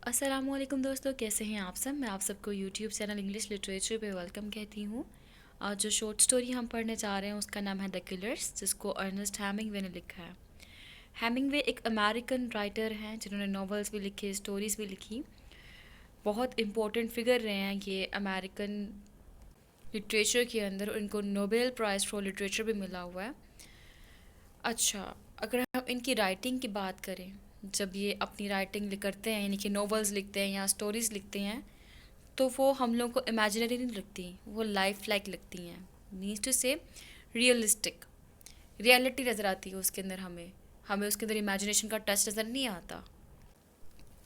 अस्सलामुअलैकुम दोस्तों, कैसे हैं आप सब। मैं आप सबको यूट्यूब चैनल इंग्लिश लिटरेचर पे वेलकम कहती हूँ। आज जो शॉर्ट स्टोरी हम पढ़ने जा रहे हैं उसका नाम है द किलर्स, जिसको अर्नेस्ट हेमिंगवे ने लिखा है। हेमिंगवे एक अमेरिकन राइटर हैं जिन्होंने नॉवेल्स भी लिखे, स्टोरीज़ भी लिखी। बहुत इम्पोर्टेंट फिगर रहे हैं ये अमेरिकन लिटरेचर के अंदर। उनको नोबेल प्राइज़ फॉर लिटरेचर भी मिला हुआ है। अच्छा, अगर हम इनकी राइटिंग की बात करें, जब ये अपनी राइटिंग करते हैं यानी कि नॉवेल्स लिखते हैं या स्टोरीज़ लिखते हैं, तो वो हम लोग को इमेजिनरी नहीं लगती, वो लाइफ लाइक लगती हैं। मीन्स टू से रियलिस्टिक, रियलिटी नज़र आती है उसके अंदर। हमें हमें उसके अंदर इमेजिनेशन का टच नज़र नहीं आता।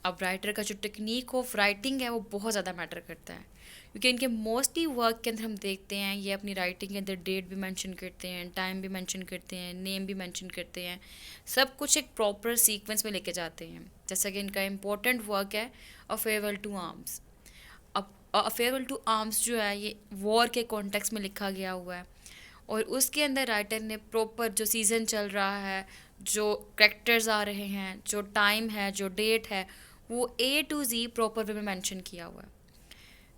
अब राइटर का जो टेक्निक ऑफ राइटिंग है वो बहुत ज़्यादा मैटर करता है, क्योंकि इनके मोस्टली वर्क के अंदर हम देखते हैं ये अपनी राइटिंग के अंदर डेट भी मेंशन करते हैं, टाइम भी मेंशन करते हैं, नेम भी मेंशन करते हैं। सब कुछ एक प्रॉपर सीक्वेंस में लेके जाते हैं। जैसा कि इनका इम्पोर्टेंट वर्क है अ फेयरवेल टू आर्म्स। अब अ फेयरवेल टू आर्म्स जो है ये वॉर के कॉन्टेक्स्ट में लिखा गया हुआ है, और उसके अंदर राइटर ने प्रॉपर जो सीज़न चल रहा है, जो करेक्टर्स आ रहे हैं, जो टाइम है, जो डेट है, वो ए टू जी प्रॉपर वे में मेंशन किया हुआ है।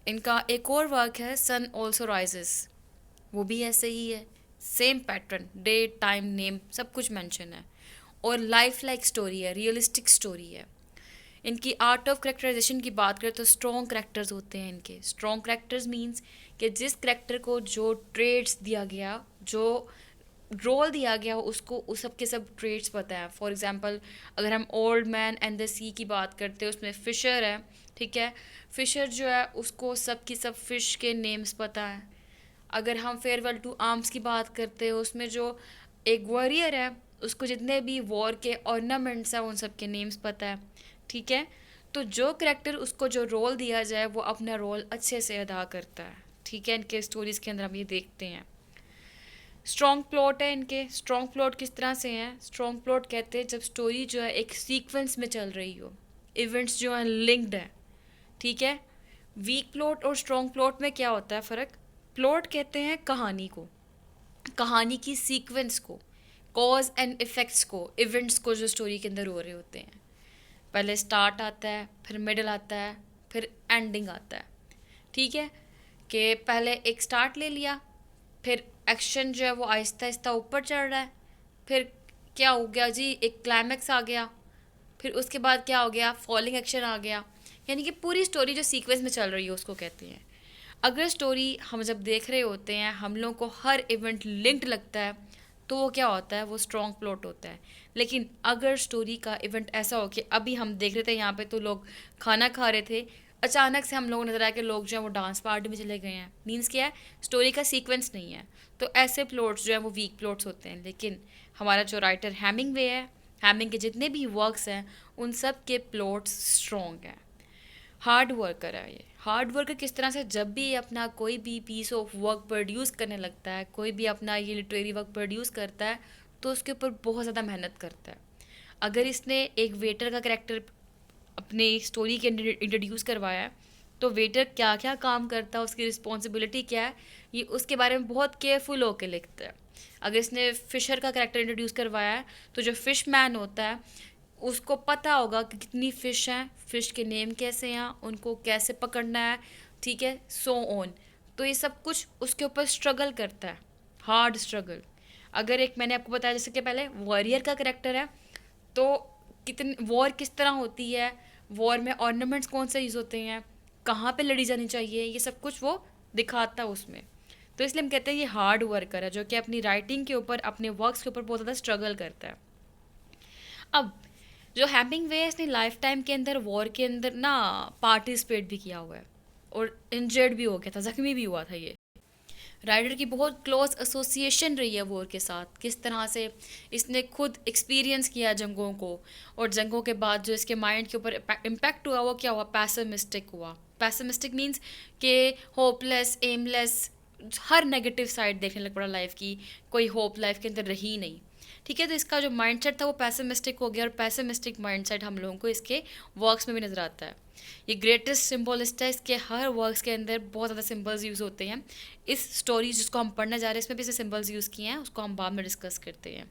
इनका एक और वर्क है सन ऑल्सो राइजेस, वो भी ऐसे ही है। Same pattern, date, time, name सब कुछ मेंशन है, और लाइफ लाइक स्टोरी है, रियलिस्टिक स्टोरी है। इनकी आर्ट ऑफ करेक्टराइजेशन की बात करें तो स्ट्रॉन्ग करेक्टर्स होते हैं इनके। स्ट्रॉन्ग करेक्टर्स मीन्स कि जिस करेक्टर को जो ट्रेड्स दिया गया, जो रोल दिया गया, उसको उस सब के सब ट्रेड्स पता है। फॉर एग्जांपल, अगर हम ओल्ड मैन एंड द सी की बात करते हैं, उसमें फ़िशर है, ठीक है। फ़िशर जो है उसको सब की सब फ़िश के नेम्स पता है। अगर हम फेयरवेल टू आर्म्स की बात करते हैं, उसमें जो एक वॉरियर है उसको जितने भी वॉर के ऑर्नामेंट्स हैं उन सब के नेम्स पता है, ठीक है। तो जो करेक्टर, उसको जो रोल दिया जाए वो अपना रोल अच्छे से अदा करता है, ठीक है। इनके स्टोरीज़ के अंदर हम ये देखते हैं। स्ट्रॉन्ग प्लॉट है इनके। स्ट्रॉन्ग प्लॉट किस तरह से हैं? स्ट्रॉन्ग प्लॉट कहते हैं जब स्टोरी जो है एक सीक्वेंस में चल रही हो, इवेंट्स जो हैं लिंक्ड हैं, ठीक है। वीक प्लॉट और स्ट्रॉन्ग प्लॉट में क्या होता है फ़र्क? प्लॉट कहते हैं कहानी को, कहानी की सीक्वेंस को, कॉज एंड इफ़ेक्ट्स को, इवेंट्स को जो स्टोरी के अंदर हो रहे होते हैं। पहले स्टार्ट आता है, फिर मिडल आता है, फिर एंडिंग आता है, ठीक है। कि पहले एक स्टार्ट ले लिया, फिर एक्शन जो है वो आहिस्ता आहिस्ता ऊपर चढ़ रहा है, फिर क्या हो गया जी, एक क्लाइमैक्स आ गया, फिर उसके बाद क्या हो गया, फॉलिंग एक्शन आ गया। यानी कि पूरी स्टोरी जो सीक्वेंस में चल रही है उसको कहते हैं। अगर स्टोरी हम जब देख रहे होते हैं, हम लोग को हर इवेंट लिंक्ड लगता है, तो वो क्या होता है, वो स्ट्रॉन्ग प्लॉट होता है। लेकिन अगर स्टोरी का इवेंट ऐसा हो कि अभी हम देख रहे थे यहाँ पे तो लोग खाना खा रहे थे, अचानक से हम लोगों को नजर आया कि लोग जो है वो डांस पार्टी में चले गए हैं, मीन्स क्या है, स्टोरी का सीक्वेंस नहीं है। तो ऐसे प्लॉट्स जो है वो वीक प्लॉट्स होते हैं। लेकिन हमारा जो राइटर हैमिंगवे है, हैमिंग के जितने भी वर्क्स हैं उन सब के प्लॉट्स स्ट्रॉन्ग हैं। हार्ड वर्कर है ये। हार्ड वर्कर किस तरह से, जब भी ये अपना कोई भी पीस ऑफ वर्क प्रोड्यूस करने लगता है, कोई भी अपना ये लिटरेरी वर्क प्रोड्यूस करता है, तो उसके ऊपर बहुत ज़्यादा मेहनत करता है। अगर इसने एक वेटर का करेक्टर अपने स्टोरी के अंदर इंट्रोड्यूस करवाया है, तो वेटर क्या क्या काम करता है, उसकी रिस्पॉन्सिबिलिटी क्या है, ये उसके बारे में बहुत केयरफुल होकर लिखता है। अगर इसने फ़िशर का करेक्टर इंट्रोड्यूस करवाया है, तो जो फ़िश मैन होता है उसको पता होगा कि कितनी फ़िश हैं, फ़िश के नेम कैसे हैं, उनको कैसे पकड़ना है, ठीक है, सो ऑन। तो ये सब कुछ उसके ऊपर स्ट्रगल करता है, हार्ड स्ट्रगल। अगर एक मैंने आपको बताया जैसे कि पहले वॉरियर का करेक्टर है, तो कितनी वॉर किस तरह होती है, वॉर में ऑर्नामेंट्स कौन से यूज़ होते हैं, कहाँ पे लड़ी जानी चाहिए, ये सब कुछ वो दिखाता है उसमें। तो इसलिए हम कहते हैं ये हार्ड वर्कर है, जो कि अपनी राइटिंग के ऊपर, अपने वर्क्स के ऊपर बहुत ज़्यादा स्ट्रगल करता है। अब जो हेमिंगवे है, इसने लाइफ टाइम के अंदर वॉर के अंदर ना पार्टिसिपेट भी किया हुआ है, और इंजर्ड भी हो गया था, ज़ख्मी भी हुआ था ये। राइडर की बहुत क्लोज एसोसिएशन रही है वॉर के साथ। किस तरह से इसने खुद एक्सपीरियंस किया जंगों को, और जंगों के बाद जो इसके माइंड के ऊपर इम्पैक्ट हुआ वो क्या हुआ, पैसिमिस्टिक हुआ। पैसिमिस्टिक मीन्स के होपलेस, एमलेस, हर नेगेटिव साइड देखने लग पड़ा लाइफ की, कोई होप लाइफ के अंदर रही नहीं, ठीक है। तो इसका जो माइंडसेट था वो पैसिमिस्टिक हो गया, और पैसिमिस्टिक माइंडसेट हम लोगों को इसके वर्क्स में भी नज़र आता है। ये ग्रेटेस्ट सिम्बोलिस्ट है, इसके हर वर्क्स के अंदर बहुत ज़्यादा सिम्बल्स यूज़ होते हैं। इस स्टोरी जिसको हम पढ़ने जा रहे हैं इसमें भी इसे सिम्बल्स यूज़ किए हैं, उसको हम बाद में डिस्कस करते हैं।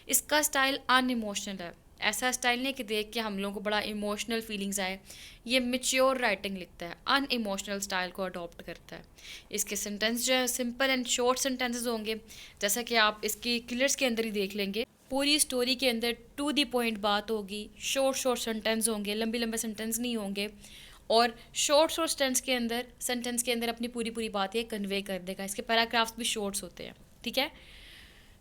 इसका स्टाइल अनइमोशनल है, ऐसा स्टाइल नहीं कि देख के हम लोगों को बड़ा इमोशनल फीलिंग्स आए। ये मेच्योर राइटिंग लिखता है, अनइमोशनल स्टाइल को अडॉप्ट करता है। इसके सेंटेंस जो है सिंपल एंड शॉर्ट सेंटेंसेस होंगे, जैसा कि आप इसकी किलर्स के अंदर ही देख लेंगे। पूरी स्टोरी के अंदर टू दी पॉइंट बात होगी, शॉर्ट शॉर्ट सेंटेंस होंगे, लंबे लंबे सेंटेंस नहीं होंगे। और शॉर्ट शॉर्ट सेंटेंस के अंदर अपनी पूरी पूरी बात ये कन्वे कर देगा। इसके पैराग्राफ्स भी शॉर्ट्स होते हैं, ठीक है।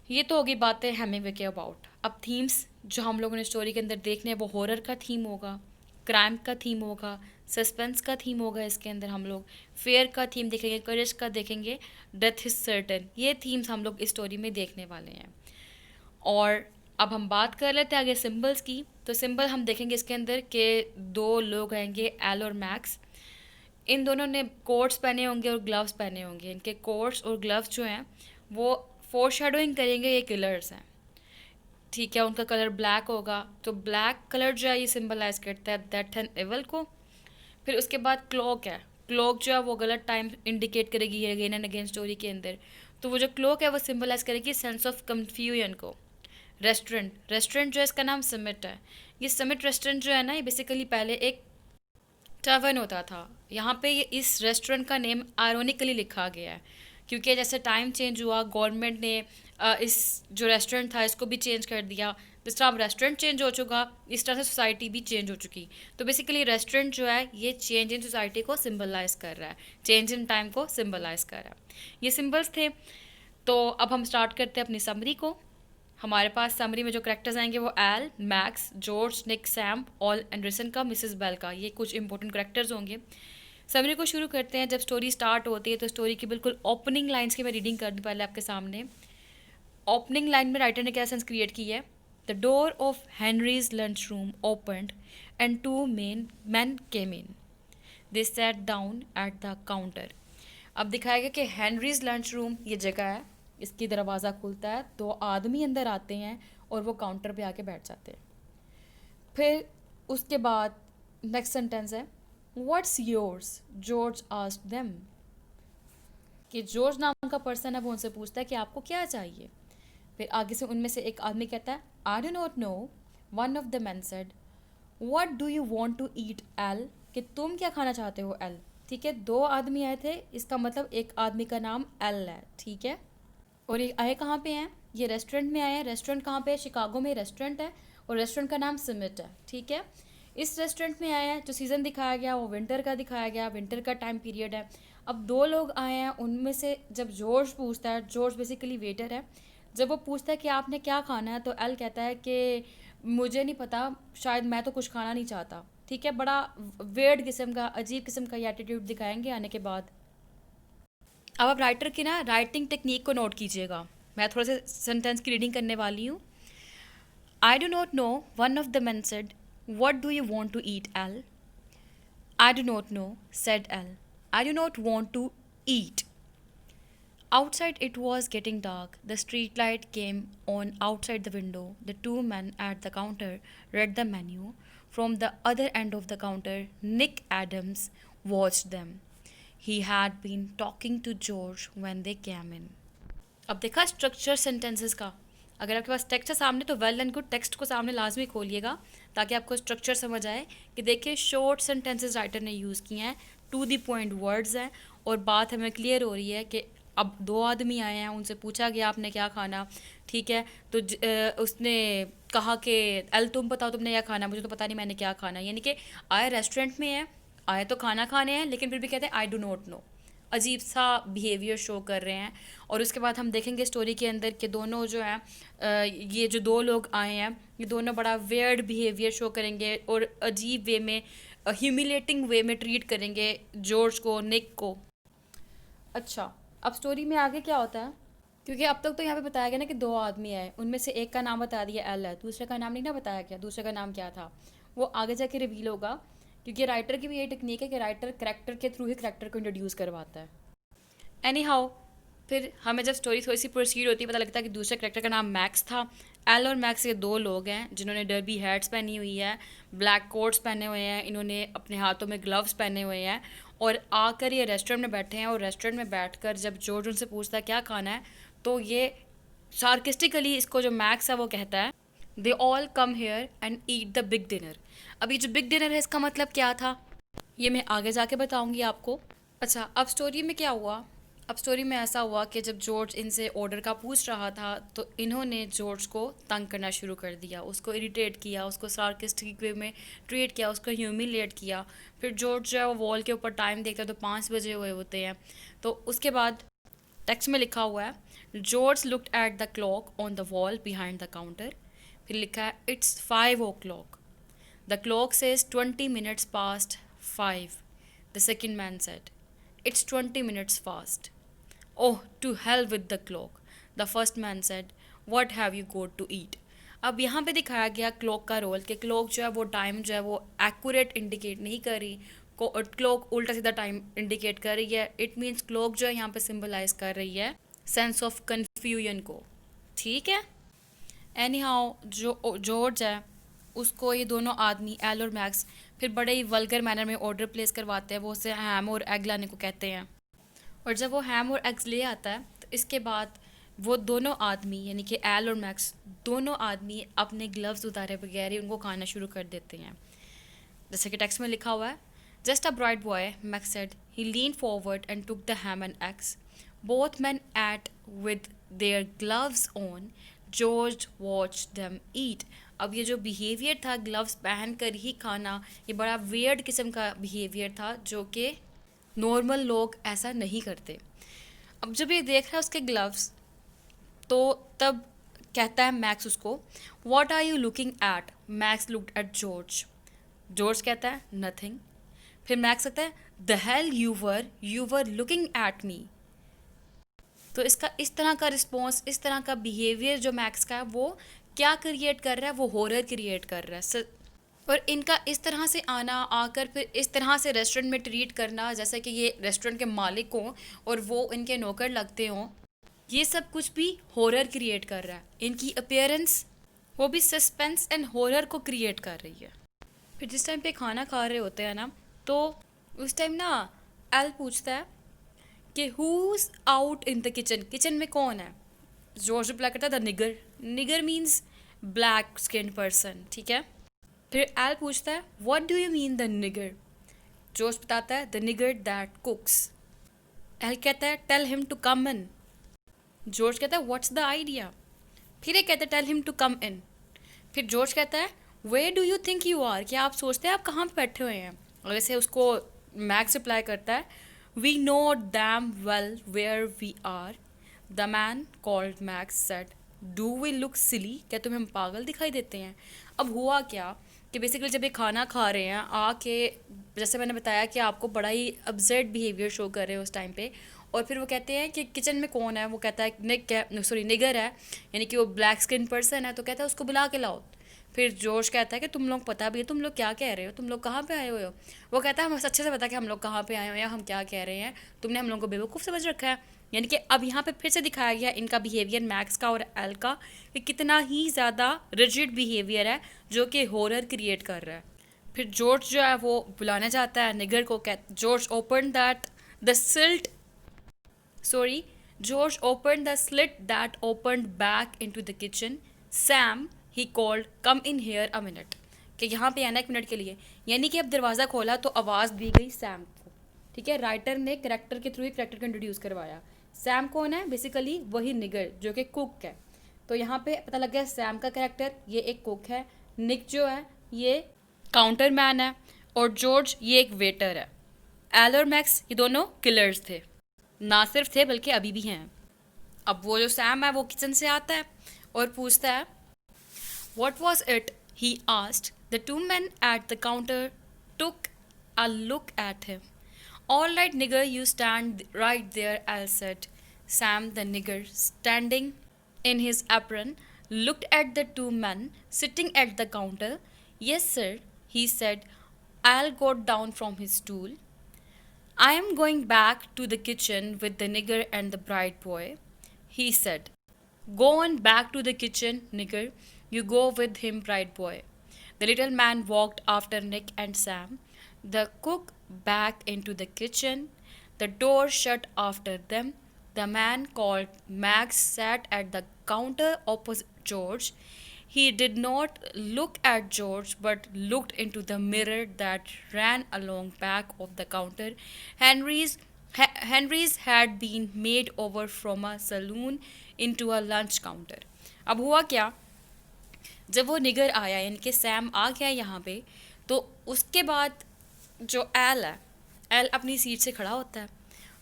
ये तो होगी बातें हेमिंगवे के अबाउट। अब थीम्स जो हम लोगों ने स्टोरी के अंदर देखने हैं वो हॉरर का थीम होगा, क्राइम का थीम होगा, सस्पेंस का थीम होगा। इसके अंदर हम लोग फेयर का थीम देखेंगे, करेज का देखेंगे, डेथ इज सर्टन। ये थीम्स हम लोग इस स्टोरी में देखने वाले हैं। और अब हम बात कर लेते हैं आगे सिंबल्स की। तो सिंबल हम देखेंगे इसके अंदर के दो लोग आएंगे, एल और मैक्स। इन दोनों ने कोट्स पहने होंगे और ग्लव्स पहने होंगे। इनके कोट्स और ग्लव्स जो हैं वो फोरशैडोइंग करेंगे ये किलर्स हैं, ठीक है। उनका कलर ब्लैक होगा, तो ब्लैक कलर जो है ये सिंबलाइज करता है डेथ एंड एविल को। फिर उसके बाद क्लॉक है, क्लॉक जो है वो गलत टाइम इंडिकेट करेगी अगेन एंड अगेन स्टोरी के अंदर। तो वो जो क्लॉक है वो सिंबलाइज करेगी सेंस ऑफ कंफ्यूजन को। रेस्टोरेंट जो है इसका नाम समिट है। ये समिट रेस्टोरेंट जो है ना, ये बेसिकली पहले एक टर्वन होता था। यहाँ पे ये इस रेस्टोरेंट का नेम आयरोनिकली लिखा गया है, क्योंकि जैसे टाइम चेंज हुआ गवर्नमेंट ने इस जो रेस्टोरेंट था इसको भी चेंज कर दिया। जिस तरह अब रेस्टोरेंट चेंज हो चुका, इस तरह से सोसाइटी भी चेंज हो चुकी। तो बेसिकली रेस्टोरेंट जो है ये चेंज इन सोसाइटी को सिंबलाइज कर रहा है, चेंज इन टाइम को सिंबलाइज कर रहा है। ये सिंबल्स थे। तो अब हम स्टार्ट करते हैं अपनी समरी को। हमारे पास समरी में जो करेक्टर्स आएंगे वो एल, मैक्स, जॉर्ज, निक, सैम, ऑल, एंडरसन का, मिसेस बेल का। ये कुछ इंपॉर्टेंट करेक्टर्स होंगे। समरी को शुरू करते हैं। जब स्टोरी स्टार्ट होती है तो स्टोरी की बिल्कुल ओपनिंग लाइंस की मैं रीडिंग कर दूँ पहले आपके सामने। ओपनिंग लाइन में राइटर ने क्या सेंस क्रिएट की है? The door of Henry's lunch room opened and two men came in. They sat down at the counter. अब दिखाया गया कि हेनरीज लंच रूम ये जगह है, इसकी दरवाज़ा खुलता है, दो आदमी अंदर आते हैं और वो काउंटर पे आके बैठ जाते हैं। फिर उसके बाद नेक्स्ट सेंटेंस है what's yours George asked them. कि जॉर्ज नाम का पर्सन है वो उनसे पूछता है कि आपको क्या चाहिए। फिर आगे से उनमें से एक आदमी कहता है I do not know. One of the man said what do you want to eat Al. कि तुम क्या खाना चाहते हो एल। ठीक है, दो आदमी आए थे, इसका मतलब एक आदमी का नाम एल है, ठीक है। और ये आए कहाँ पे हैं? ये रेस्टोरेंट में आए हैं। रेस्टोरेंट कहाँ पे है? शिकागो में रेस्टोरेंट है और रेस्टोरेंट का नाम समिट है, ठीक है। इस रेस्टोरेंट में आए हैं। जो सीज़न दिखाया गया वो विंटर का दिखाया गया, विंटर का टाइम पीरियड है। अब दो लोग आए हैं, उनमें से जब जॉर्ज पूछता है, जॉर्ज बेसिकली वेटर है, जब वो पूछता है कि आपने क्या खाना है तो एल कहता है कि मुझे नहीं पता, शायद मैं तो कुछ खाना नहीं चाहता, ठीक है। बड़ा वेर्ड किस्म का, अजीब किस्म का ये एटीट्यूड दिखाएंगे आने के बाद। अब आप राइटर की ना राइटिंग टेक्निक को नोट कीजिएगा। मैं थोड़ा सा सेंटेंस की रीडिंग करने वाली हूँ। I do not know, one of the man said what do you want to eat Al. I do not know, said Al, I do not want to eat. Outside it was getting dark. The street light came on outside the window. The two men at the counter read the menu. From the other end of the counter, Nick Adams watched them. He had been talking to George when they came in. अब देखा structure sentences का। अगर आपके पास text है सामने तो well and good, text को सामने लाजमी खोलिएगा ताकि आपको स्ट्रक्चर समझ आए। कि देखिए शॉर्ट सेंटेंसेस राइटर ने यूज़ किए हैं, टू द पॉइंट वर्ड्स हैं, और बात हमें क्लियर हो रही है कि अब दो आदमी आए हैं, उनसे पूछा गया आपने क्या खाना, ठीक है। तो उसने कहा कि एल तुम बताओ तुमने क्या खाना, मुझे तो पता नहीं मैंने क्या खाना। यानी कि आए रेस्टोरेंट में है, आए तो खाना खाने हैं, लेकिन फिर भी कहते हैं आई डू नॉट नो। अजीब सा बिहेवियर शो कर रहे हैं। और उसके बाद हम देखेंगे स्टोरी के अंदर कि दोनों जो हैं ये जो दो लोग आए हैं ये दोनों बड़ा वेयर्ड बिहेवियर शो करेंगे और अजीब वे में, ह्यूमिलेटिंग वे में ट्रीट करेंगे जॉर्ज को, निक को। अच्छा, अब स्टोरी में आगे क्या होता है? क्योंकि अब तक तो यहाँ पे बताया गया ना कि दो आदमी आए, उनमें से एक का नाम बता दिया एल है, दूसरे का नाम नहीं ना बताया गया। दूसरे का नाम क्या था वो आगे जाके रिवील होगा, क्योंकि राइटर की भी ये टेक्निक है कि राइटर करैक्टर के थ्रू ही करैक्टर को इंट्रोड्यूस करवाता है। एनी हाउ, फिर हमें जब स्टोरी थोड़ी सी प्रोसीड होती है पता लगता है कि दूसरे करैक्टर का नाम मैक्स था। एल और मैक्स ये दो लोग हैं जिन्होंने डर्बी हैट्स पहनी हुई है, ब्लैक कोट्स पहने हुए हैं, इन्होंने अपने हाथों में ग्लव्स पहने हुए हैं और आकर ये रेस्टोरेंट में बैठे हैं। और रेस्टोरेंट में बैठकर जब जॉर्ज उनसे पूछता है क्या खाना है, तो ये सार्किस्टिकली इसको जो मैक्स है वो कहता है they all come here and eat the big dinner. अब ये जो बिग डिनर है इसका मतलब क्या था, ये मैं आगे जाके बताऊंगी आपको। अच्छा, अब स्टोरी में क्या हुआ। अब स्टोरी में ऐसा हुआ कि जब जॉर्ज इनसे ऑर्डर का पूछ रहा था तो इन्होंने जॉर्ज को तंग करना शुरू कर दिया, उसको इरिटेट किया, उसको सार्केस्टिक वे में ट्रीट किया, उसको ह्यूमिलेट किया। फिर जॉर्ज जो है वो वॉल के ऊपर टाइम देखता है तो 5 बजे हुए होते हैं। तो उसके बाद टेक्स्ट में लिखा हुआ है, George looked at the clock on the wall behind the counter. फिर लिखा है it's 5 o'clock। The clock says 20 minutes past 5. The second man said, it's 20 minutes fast. Oh, to hell with the clock. The first man said, what have you got to eat? अब यहाँ पे दिखाया गया clock का role कि clock जो है वो टाइम जो है वो एक्यूरेट इंडिकेट नहीं कर रही, क्लॉक उल्टा सीधा टाइम इंडिकेट कर रही है। इट मीन्स क्लॉक जो है यहाँ पे सिंबलाइज कर रही है सेंस ऑफ कन्फ्यूजन को। ठीक है। एनी हाउ जो जॉर्ज है उसको ये दोनों आदमी एल और मैक्स फिर बड़े ही वल्गर मैनर में ऑर्डर प्लेस करवाते हैं। वो उससे हैम और एग लाने को कहते हैं, और जब वो हैम और एग्स ले आता है तो इसके बाद वो दोनों आदमी यानी कि एल और मैक्स दोनों आदमी अपने ग्लव्स उतारे बगैर ही उनको खाना शुरू कर देते हैं। जैसे कि टेक्स्ट में लिखा हुआ है, just a bright boy, Max said, he lean forward and took the ham and eggs, both man ate with their gloves on, George watch them eat. अब ये जो बिहेवियर था ग्लव्स पहन कर ही खाना, ये बड़ा वियर्ड किस्म का बिहेवियर था जो कि नॉर्मल लोग ऐसा नहीं करते। अब जब ये देख रहा है उसके ग्लव्स तो तब कहता है मैक्स उसको, what are you looking at? Max looked at George. George कहता है नथिंग। फिर मैक्स कहता है the hell you were looking at me. तो इसका इस तरह का रिस्पॉन्स, इस तरह का बिहेवियर जो मैक्स का है वो क्या क्रिएट कर रहा है, वो हॉरर क्रिएट कर रहा है। और इनका इस तरह से आना, आकर फिर इस तरह से रेस्टोरेंट में ट्रीट करना जैसे कि ये रेस्टोरेंट के मालिक हों और वो इनके नौकर लगते हों, ये सब कुछ भी हॉरर क्रिएट कर रहा है। इनकी अपीयरेंस वो भी सस्पेंस एंड हॉरर को क्रिएट कर रही है। फिर जिस टाइम पे खाना खा रहे होते हैं ना, तो उस टाइम ना एल पूछता है कि who's out in the kitchen, kitchen में कौन है? जॉर्ज रिप्लाई करता है the nigger. Nigger means black skin person. ठीक है। फिर एल पूछता है what do you mean the nigger? George बताता है the nigger that cooks. Al कहता है tell him to come in. George कहता है व्हाट्स द आइडिया? फिर ये कहता है tell him to come in. फिर जॉर्ज कहता है where do you think you are, क्या आप सोचते हैं आप कहाँ पे बैठे हुए हैं? और ऐसे उसको मैक्स रिप्लाई करता है we know damn well where we are. The man called Max said do we look silly, क्या तुम्हें हम पागल दिखाई देते हैं? अब हुआ क्या कि बेसिकली जब ये खाना खा रहे हैं आके, जैसे मैंने बताया कि आपको बड़ा ही अपसेट बिहेवियर शो कर रहे हैं उस टाइम पे, और फिर वो कहते हैं कि किचन में कौन है? वो कहता है निगर है, यानी कि वो ब्लैक स्किन पर्सन है। तो कहता है उसको बुला के लाओ। फिर जोश कहता है कि तुम लोग पता भी है तुम लोग क्या कह रहे हो, तुम लोग कहाँ पे आए हुए हो? वो कहता है हमें अच्छे से पता कि हम लोग कहाँ पे आए हुए हैं, हम क्या कह रहे हैं, तुमने हम लोग को बेवकूफ़ समझ रखा है। यानी कि अब यहाँ पे फिर से दिखाया गया इनका बिहेवियर मैक्स का और एल का कि कितना ही ज़्यादा रिजिड बिहेवियर है जो कि हॉरर क्रिएट कर रहा है। फिर जॉर्ज जो है वो बुलाने जाता है निगर को। George open that the silt Sorry, George opened the slit that opened back into the kitchen. Sam, he called, come in here a minute. कि यहाँ पे आना 1 मिनट के लिए। यानी कि अब दरवाज़ा खोला तो आवाज़ दी गई सैम को। ठीक है, राइटर ने करेक्टर के थ्रू एक करेक्टर को इंट्रोड्यूस करवाया। सैम कौन है? बेसिकली वही निगर जो कि कुक है। तो यहाँ पे पता लग गया सैम का करेक्टर ये एक कुक है, निक जो है ये काउंटर मैन है, और जॉर्ज ये एक वेटर है। एल और मैक्स ये दोनों किलर्स थे, ना सिर्फ थे बल्कि अभी भी हैं। अब वो जो सैम है वो किचन से आता है और पूछता है what was it, he asked. The two man at the counter took a look at him. All right nigger, you stand right there, Al said. Sam the nigger, standing in his apron, looked at the two men sitting at the counter. Yes, sir, he said. I'll got down from his stool. I am going back to the kitchen with the nigger and the bright boy, he said. Go on back to the kitchen, nigger. You go with him, bright boy. The little man walked after Nick and Sam. The cook back into the kitchen. The door shut after them. The man called Max sat at the counter opposite George. He did not look at George but looked into the mirror that ran along back of the counter. Henry's had been made over from a saloon into a lunch counter. अब हुआ क्या, जब वो निगर आया यानी कि Sam आ गया यहाँ पे, तो उसके बाद जो एल है, एल अपनी सीट से खड़ा होता है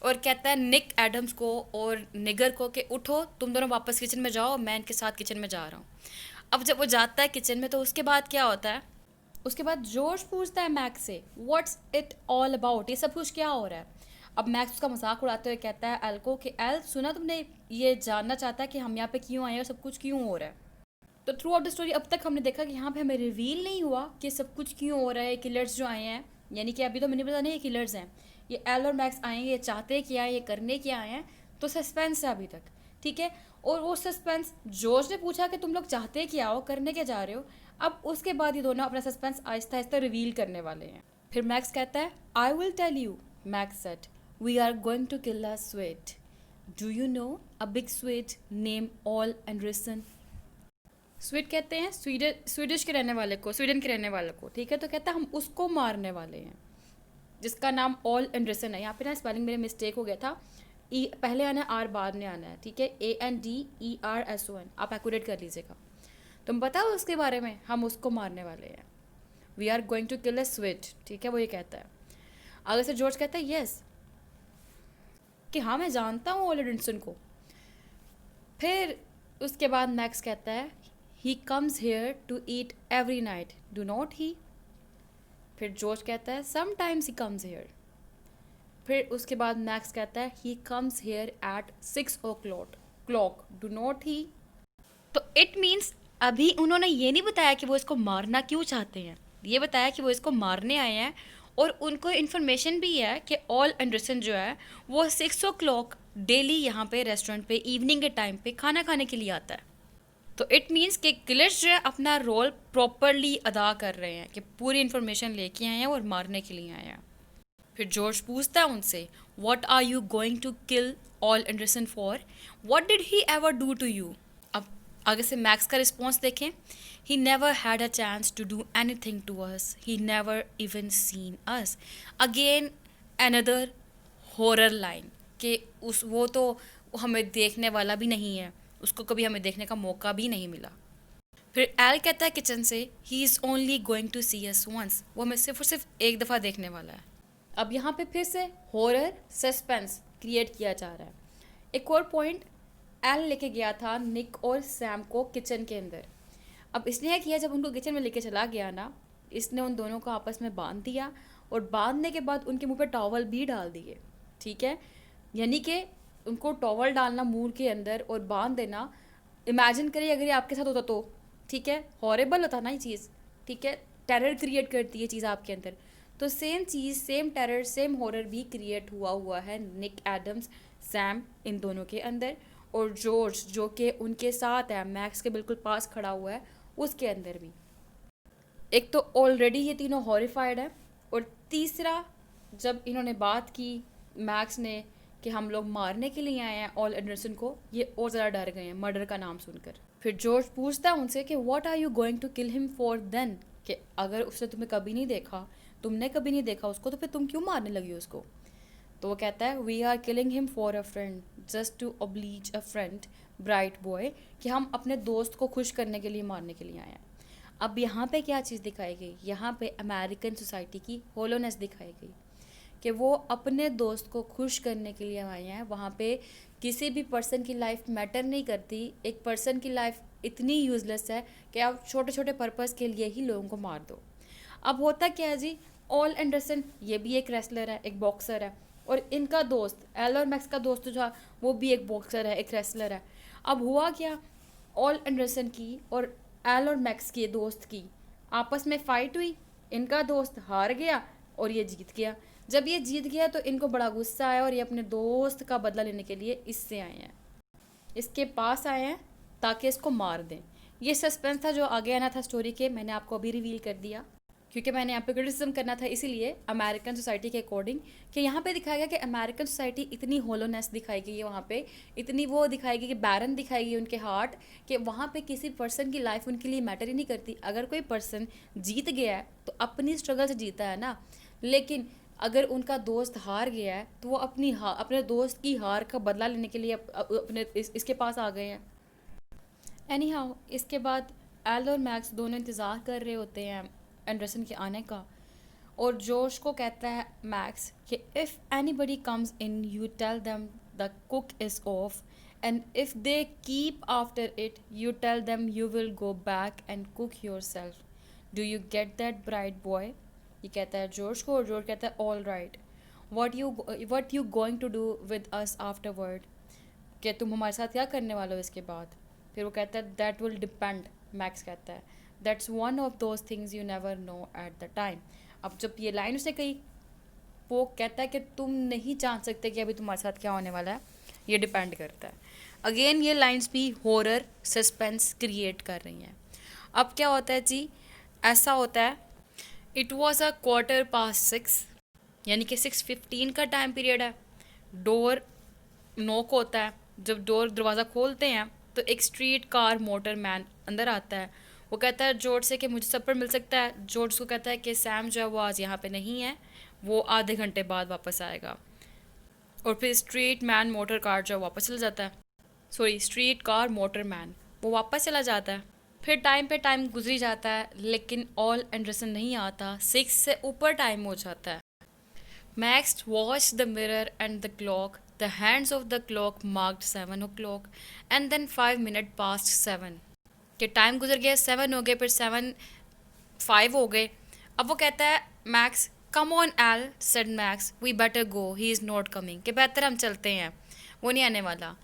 और कहता है निक एडम्स को और निगर को कि उठो, तुम दोनों वापस किचन में जाओ, मैं इनके साथ किचन में जा रहा हूँ। अब जब वो जाता है किचन में तो उसके बाद क्या होता है, उसके बाद जॉर्ज पूछता है मैक्स से व्हाट्स इट ऑल अबाउट, ये सब कुछ क्या हो रहा है। अब मैक्स उसका मजाक उड़ाते हुए कहता है एल को कि एल सुना तुमने, ये जानना चाहता है कि हम यहाँ पे क्यों आए और सब कुछ क्यों हो रहा है। तो थ्रू आउट द स्टोरी अब तक हमने देखा कि यहाँ पे हमें रिवील नहीं हुआ कि सब कुछ क्यों हो रहा है, किलर्स जो आए हैं, यानी कि अभी तो मैंने पता नहीं ये किलर्स हैं, ये एल और मैक्स आए हैं, ये चाहते क्या है, ये करने क्या आए हैं, तो सस्पेंस है अभी तक, ठीक है। और वो सस्पेंस जॉर्ज ने पूछा कि तुम लोग चाहते क्या हो, करने क्या जा रहे हो। अब उसके बाद ये दोनों अपना सस्पेंस आहिस्ता आहिस्ता रिवील करने वाले हैं। फिर मैक्स कहता है I will tell you, Max said we are going to kill a Swede, do you know a big Swede name Ole Anderson. Swede कहते हैं स्वीडिश के रहने वाले को, स्वीडन के रहने वाले को, ठीक है। तो कहता है हम उसको मारने वाले हैं जिसका नाम ऑल एंडरसन है। यहाँ पे ना स्पेलिंग मेरे मिस्टेक हो गया था, ई पहले आना है, आर बाद में आना है, ठीक है। ANDERSON, आप एक्यूरेट कर लीजिएगा। तुम बताओ उसके बारे में, हम उसको मारने वाले हैं। We are going to kill a Swede, ठीक है, वो ये कहता है। आगे से जॉर्ज कहता है यस, कि हाँ मैं जानता हूँ ऑल एंडरसन को। फिर उसके बाद मैक्स कहता है he comes here to eat every night, do not he. फिर जॉर्ज कहता है समटाइम्स ही कम्स हेयर। फिर उसके बाद मैक्स कहता है he comes here at 6 o'clock, do not he. तो इट मीन्स अभी उन्होंने ये नहीं बताया कि वो इसको मारना क्यों चाहते हैं, ये बताया कि वो इसको मारने आए हैं। और उनको इन्फॉर्मेशन भी है कि ऑल एंडरसन जो है वो 6 o'clock डेली यहाँ पे रेस्टोरेंट पे इवनिंग के टाइम पे खाना खाने के लिए आता है। तो इट मीन्स कि किलर्स जो है अपना रोल प्रॉपरली अदा कर रहे हैं, कि पूरी इन्फॉर्मेशन लेके आए हैं और मारने के लिए आए हैं। फिर जॉर्ज पूछता है उनसे what are you going to kill Ole Andreson for, what did he ever do to you. अब आगे से मैक्स का रिस्पॉन्स देखें, he never had a chance to do anything to us, he never even seen us. Again another horror line, कि उस वो तो हमें देखने वाला भी नहीं है, उसको कभी हमें देखने का मौका भी नहीं मिला। फिर एल कहता है किचन से he is only going to see us once, वो हमें सिर्फ और सिर्फ एक दफ़ा देखने वाला है। अब यहाँ पे फिर से हॉरर सस्पेंस क्रिएट किया जा रहा है। एक और पॉइंट, एल लेके गया था निक और सैम को किचन के अंदर। अब इसने क्या किया, जब उनको किचन में लेके चला गया ना, इसने उन दोनों को आपस में बांध दिया और बांधने के बाद उनके मुंह पे टॉवल भी डाल दिए, ठीक है। यानी कि उनको टॉवल डालना मुंह के अंदर और बांध देना, इमेजिन करिए अगर ये आपके साथ होता तो, ठीक है, हॉरेबल होता ना ये चीज़, ठीक है, टेरर क्रिएट करती है चीज़ आपके अंदर। तो सेम चीज़, सेम टेरर, सेम हॉरर भी क्रिएट हुआ है निक एडम्स, सैम, इन दोनों के अंदर, और जॉर्ज जो कि उनके साथ है, मैक्स के बिल्कुल पास खड़ा हुआ है, उसके अंदर भी। एक तो ऑलरेडी ये तीनों हॉरिफाइड है, और तीसरा जब इन्होंने बात की मैक्स ने कि हम लोग मारने के लिए आए हैं ऑल एंडरसन को, ये और ज़्यादा डर गए हैं मर्डर का नाम सुनकर। फिर जॉर्ज पूछता है उनसे कि what are you going to kill him for then, कि अगर उसने तुम्हें कभी नहीं देखा, तुमने कभी नहीं देखा उसको, तो फिर तुम क्यों मारने लगी उसको। तो वो कहता है we are killing him for a friend, just to oblige a friend bright boy, कि हम अपने दोस्त को खुश करने के लिए मारने के लिए आए हैं। अब यहाँ पे क्या चीज़ दिखाई गई, यहाँ पे अमेरिकन सोसाइटी की होलोनेस दिखाई गई, कि वो अपने दोस्त को खुश करने के लिए आए हैं। वहाँ पे किसी भी पर्सन की लाइफ मैटर नहीं करती, एक पर्सन की लाइफ इतनी यूज़लेस है कि आप छोटे छोटे पर्पस के लिए ही लोगों को मार दो। अब होता क्या है जी, ऑल एंडरसन ये भी एक रेसलर है, एक बॉक्सर है, और इनका दोस्त एल और मैक्स का दोस्त जो था वो भी एक बॉक्सर है, एक रेसलर है। अब हुआ क्या, ऑल एंडरसन की और एल और मैक्स के दोस्त की आपस में फ़ाइट हुई, इनका दोस्त हार गया और ये जीत गया। जब ये जीत गया तो इनको बड़ा गुस्सा आया और ये अपने दोस्त का बदला लेने के लिए इससे आए हैं, इसके पास आए हैं ताकि इसको मार दें। ये सस्पेंस था जो आगे आना था स्टोरी के, मैंने आपको अभी रिवील कर दिया। क्योंकि मैंने यहाँ पे क्रिटिसिज्म करना था इसीलिए अमेरिकन सोसाइटी के अकॉर्डिंग, कि यहाँ पे दिखाया गया कि अमेरिकन सोसाइटी इतनी होलोनेस दिखाई गई है, वहाँ पे इतनी वो दिखाई गई कि बैरन दिखाई गई उनके हार्ट, कि वहाँ पे किसी पर्सन की लाइफ उनके लिए मैटर ही नहीं करती। अगर कोई पर्सन जीत गया है तो अपनी स्ट्रगल से जीता है ना, लेकिन अगर उनका दोस्त हार गया है तो वो अपने दोस्त की हार का बदला लेने के लिए अपने इसके पास आ गए हैं। एनी हाउ, इसके बाद एल और मैक्स दोनों इंतज़ार कर रहे होते हैं एंडरसन के आने का, और जोश को कहता है मैक्स कि if anybody comes in you tell them the cook is off, and if they keep after it you tell them you will go back and cook yourself. Do you get that bright boy? ये कहता है George को, और George कहता है all right, what you going to do with us afterward, कि तुम हमारे साथ क्या करने वाले हो इसके बाद? फिर वो कहता है दैट विल डिपेंड, मैक्स कहता है that's one of those things you never know at the time. अब जब ये लाइन उसने कही, वो कहता है कि तुम नहीं जान सकते कि अभी तुम्हारे साथ क्या होने वाला है, ये डिपेंड करता है। अगेन ये लाइंस भी हॉरर सस्पेंस क्रिएट कर रही हैं। अब क्या होता है जी, ऐसा होता है, इट वॉज अ 6:15, यानी कि 6:15 का टाइम पीरियड है। डोर नॉक होता है, जब डोर दरवाज़ा खोलते हैं तो एक स्ट्रीट कार मोटर मैन अंदर आता है। वो कहता है जॉर्ज से कि मुझे सपर मिल सकता है। जॉर्ज को कहता है कि सैम जो है वो आज यहाँ पे नहीं है, वो आधे घंटे बाद वापस आएगा। और फिर स्ट्रीट मैन मोटर कार जो है वापस चला जाता है, sorry street car motor man वो वापस चला जाता है। फिर टाइम पे टाइम गुजरी जाता है, लेकिन ऑल एंडरसन नहीं आता, 6 से ऊपर टाइम हो जाता है। Max watched the mirror and the clock. The hands of the clock marked 7 o'clock and then 5 minutes past 7. कि टाइम गुजर गया, 7 हो गए, फिर 7:05 हो गए। अब वो कहता है Max, come on Al, said Max, we better go, he is not coming, कि बेहतर हम चलते हैं, वो नहीं आने वाला।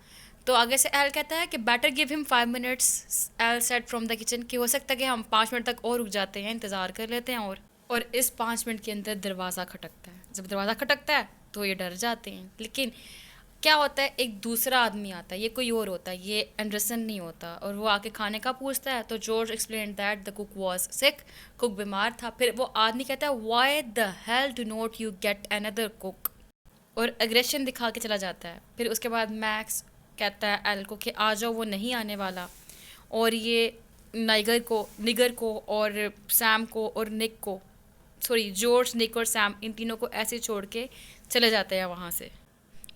तो आगे से एल कहता है कि better give him 5 minutes, L said from the kitchen, कि हो सकता है कि हम 5 मिनट तक और रुक जाते हैं, इंतज़ार कर लेते हैं। और इस 5 मिनट के अंदर दरवाज़ा खटकता है। जब दरवाज़ा खटकता है तो ये डर जाते हैं, लेकिन क्या होता है, एक दूसरा आदमी आता है, ये कोई और होता है, ये एंडरसन नहीं होता, और वो आके खाने का पूछता है। तो George explain that the cook was sick, cook बीमार था। फिर वो आदमी कहता है why the hell do not you get another cook, और एग्रेशन दिखा के चला जाता है। फिर उसके बाद मैक्स कहता है एल को कि आ जाओ, वो नहीं आने वाला। और ये निगर को और सैम को और निक को, सॉरी जॉर्ज, निक और सैम, इन तीनों को ऐसे छोड़ के चले जाते हैं वहाँ से।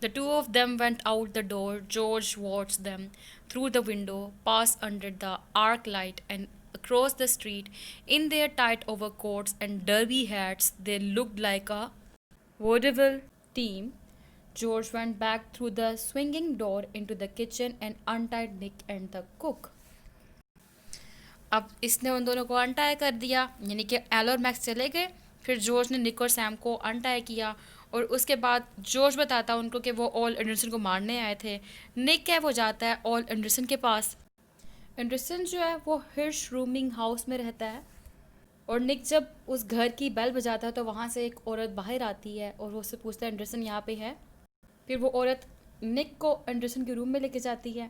The two of them went out the door. George watched them through the window, pass under the arc light and across the street. In their tight overcoats and derby hats, they looked like a vaudeville team. George went back through the swinging door into the kitchen and untied Nick and the cook. अब इसने उन दोनों को untie कर दिया, यानी कि L और मैक्स चले गए। फिर जॉर्ज ने निक और सैम को अनटाई किया, और उसके बाद जॉर्ज बताता उनको कि वो ऑल एंडरसन को मारने आए थे। निक है वो जाता है ऑल एंडरसन के पास। एंडरसन जो है वो हिर्श रूमिंग हाउस में रहता है, और निक जब उस घर की बेल बजाता है तो वहाँ से एक औरत बाहर आती है और वो उससे पूछता है एंडरसन यहाँ पे है। फिर वो औरत निक को एंडरसन के रूम में लेके जाती है,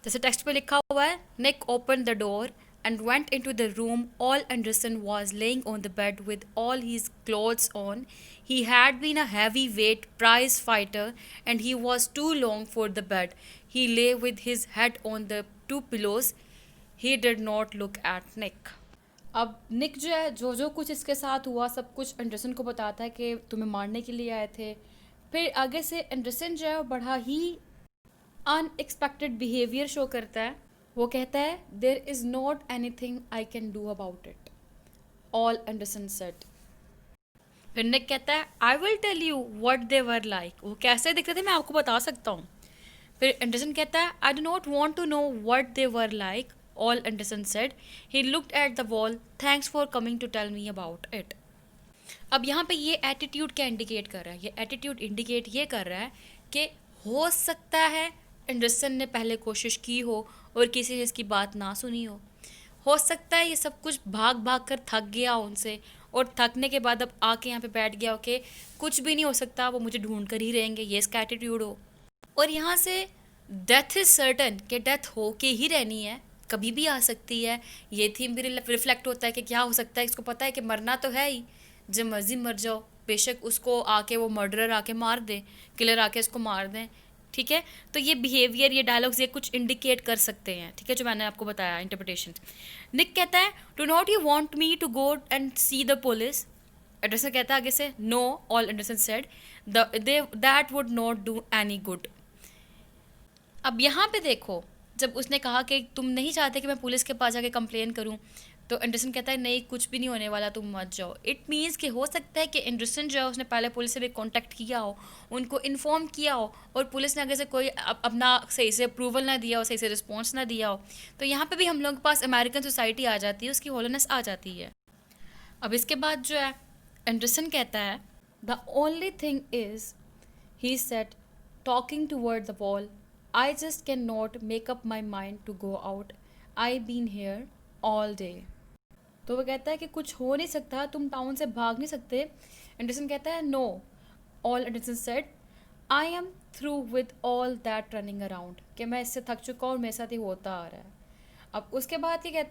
जैसे टेक्स्ट पे लिखा हुआ है, Nick open the door and went into the room. All Anderson was laying on the bed with all his clothes on. He had been a heavyweight prize fighter and he was too long for the bed. He lay with his head on the 2 pillows. He did not look at Nick. अब निक जो है, जो कुछ इसके साथ हुआ सब कुछ एंडरसन को बताता है कि तुम्हें मारने के लिए आए थे। फिर आगे से एंडरसन जो है बड़ा ही अनएक्सपेक्टेड बिहेवियर शो करता है। वो कहता है there is not anything I can do about it, Ole Andreson said. फिर निक कहता है I will tell you what they were like, वो कैसे दिखते थे मैं आपको बता सकता हूँ। फिर एंडरसन कहता है I do not want to know what they were like, Ole Andreson said. He looked at the wall, thanks for coming to tell me about it. अब यहाँ पे ये एटीट्यूड क्या इंडिकेट कर रहा है? ये एटीट्यूड इंडिकेट ये कर रहा है कि हो सकता है एंडरसन ने पहले कोशिश की हो और किसी ने इसकी बात ना सुनी हो सकता है ये सब कुछ भाग भाग कर थक गया उनसे, और थकने के बाद अब आके यहाँ पे बैठ गया हो कि कुछ भी नहीं हो सकता, वो मुझे ढूंढ कर ही रहेंगे, ये इसका एटीट्यूड हो। और यहाँ से डेथ इज़ सर्टन, कि डेथ हो के ही रहनी है, कभी भी आ सकती है। ये थीम भी रिफ्लेक्ट होता है कि क्या हो सकता है, इसको पता है कि मरना तो है ही, जब मर्जी मर जाओ, बेशक उसको आके वो मर्डरर आके मार दे, किलर आके उसको मार दें, ठीक है। तो ये बिहेवियर, ये डायलॉग्स, ये कुछ इंडिकेट कर सकते हैं, ठीक है, जो मैंने आपको बताया इंटरप्रिटेशन। निक कहता है, do not you want me to go and see the police? Andreson कहता है आगे से, no, Ole Andreson said, that would not do any good. अब यहाँ पे देखो, जब उसने कहा कि तुम नहीं चाहते कि मैं पुलिस के पास जाके कंप्लेन करूँ, तो एंडरसन कहता है नहीं, कुछ भी नहीं होने वाला, तुम मत जाओ। इट मीन्स कि हो सकता है कि एंडरसन जो है उसने पहले पुलिस से भी कांटेक्ट किया हो, उनको इन्फॉर्म किया हो, और पुलिस ने आगे से कोई अपना सही से अप्रूवल ना दिया हो, सही से रिस्पॉन्स ना दिया हो। तो यहाँ पे भी हम लोगों के पास अमेरिकन सोसाइटी आ जाती है, उसकी हॉलोनेस आ जाती है। अब इसके बाद जो है एंडरसन कहता है, the only thing is, he said, talking toward the wall, I just cannot make up my mind to go out. I've been here all day. तो वो कहता है कि कुछ हो नहीं सकता, तुम टाउन से भाग नहीं सकते। एंडरसन कहता है no, Ole Andreson said, I am through with all that running around, कि मैं इससे थक चुका हूँ और मेरे साथ ही होता आ रहा है। अब उसके बाद क्या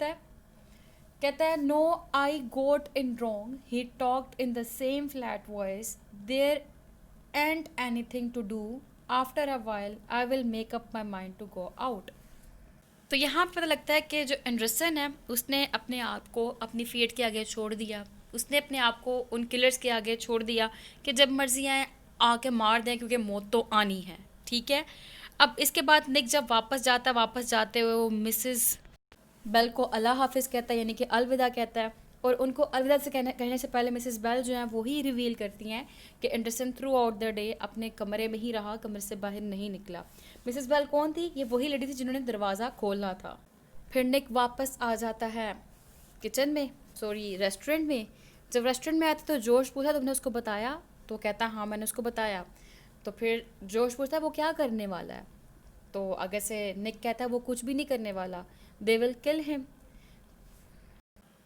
कहता है no, I got in wrong, he talked in the same flat voice, there ain't anything to do, after a while I will make up my mind to go out. तो यहाँ पर पता लगता है कि जो एंडरसन है उसने अपने आप को अपनी फेट के आगे छोड़ दिया, उसने अपने आप को उन किलर्स के आगे छोड़ दिया कि जब मर्जी आए आके मार दें, क्योंकि मौत तो आनी है, ठीक है। अब इसके बाद निक जब वापस जाते हुए वो मिसेस बेल को अल्लाह हाफिज़ कहता है, यानी कि अलविदा कहता है। और उनको अलविदा से कहने से पहले मिसेस बेल जो है वो ही रिवील करती हैं कि Anderson through out the day अपने कमरे में ही रहा, कमरे से बाहर नहीं निकला। मिसेस बेल कौन थी? ये वही लेडी थी जिन्होंने दरवाज़ा खोलना था। फिर निक वापस आ जाता है किचन में, सॉरी रेस्टोरेंट में। जब रेस्टोरेंट में आते तो जोश पूछा तुमने उसको बताया? तो कहता हाँ मैंने उसको बताया। तो फिर जोश पूछता है वो क्या करने वाला है? तो आगे से निक कहता है वो कुछ भी नहीं करने वाला, दे विल किल हिम।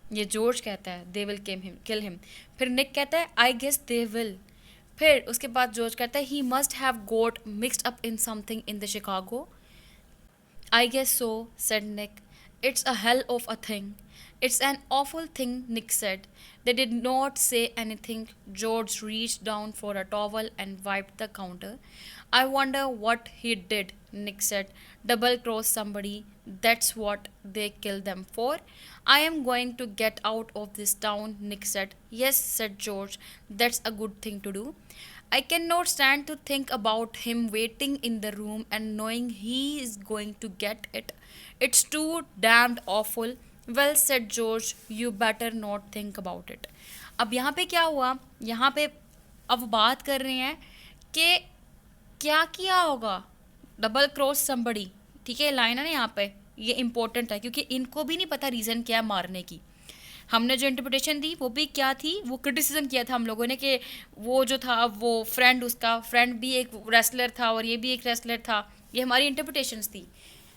ये जॉर्ज कहता है दे विल किल हिम। फिर निक कहता है आई गेस दे विल। फिर उसके बाद जॉर्ज कहता है he must have got mixed up in something in the Chicago. I guess so, said Nick. It's a hell of a thing. It's an awful thing, Nick said. They did not say anything. George reached down for a towel and wiped the counter. I wonder what he did, Nick said. Double cross somebody. That's what they kill them for. I am going to get out of this town, Nick said. Yes, said George. That's a good thing to do. I cannot stand to think about him waiting in the room and knowing he is going to get it. It's too damned awful. Well said, George. You better not think about it. अब यहाँ पे क्या हुआ? यहाँ पे अब बात कर रहे हैं कि क्या किया होगा, डबल क्रॉस समबडी, ठीक है। लाइन है ना यहाँ पे, ये इंपॉर्टेंट है क्योंकि इनको भी नहीं पता रीज़न क्या है मारने की। हमने जो इंटरप्रिटेशन दी वो भी क्या थी, वो क्रिटिसिज्म किया था हम लोगों ने कि वो जो था वो फ्रेंड, उसका फ्रेंड भी एक रेसलर था और ये भी एक रेसलर था। ये हमारी इंटरप्रिटेशंस थी,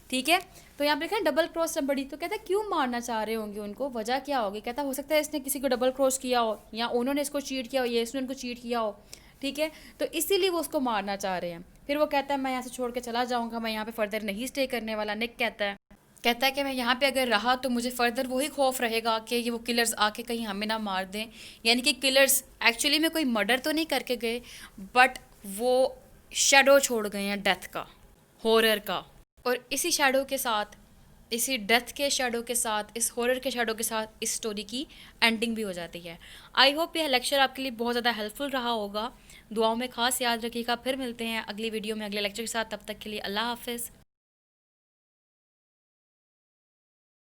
ठीक है। तो यहाँ पे लिखा है डबल क्रॉस समबडी। तो कहता है क्यों मारना चाह रहे होंगे उनको, वजह क्या होगी? कहता हो सकता है इसने किसी को डबल क्रॉस किया हो, या उन्होंने इसको चीट किया हो, या इसने उनको चीट किया हो, ठीक है। तो इसीलिए वो उसको मारना चाह रहे हैं। फिर वो कहता है मैं यहाँ से छोड़ के चला जाऊँगा, मैं यहाँ पे फर्दर नहीं स्टे करने वाला। निक कहता है कि मैं यहाँ पे अगर रहा तो मुझे फ़र्दर वही खौफ रहेगा कि ये वो किलर्स आके कहीं हमें ना मार दें। यानी कि किलर्स एक्चुअली में कोई मर्डर तो नहीं करके गए, बट वो शेडो छोड़ गए हैं डेथ का, हॉरर का। और इसी शेडो के साथ, इसी डेथ के शेडो के साथ, इस हॉरर के शेडो के साथ इस स्टोरी की एंडिंग भी हो जाती है। आई होप यह लेक्चर आपके लिए बहुत ज़्यादा हेल्पफुल रहा होगा। दुआओं में खास याद रखिएगा। फिर मिलते हैं अगली वीडियो में अगले लेक्चर के साथ। तब तक के लिए अल्लाह हाफिज़।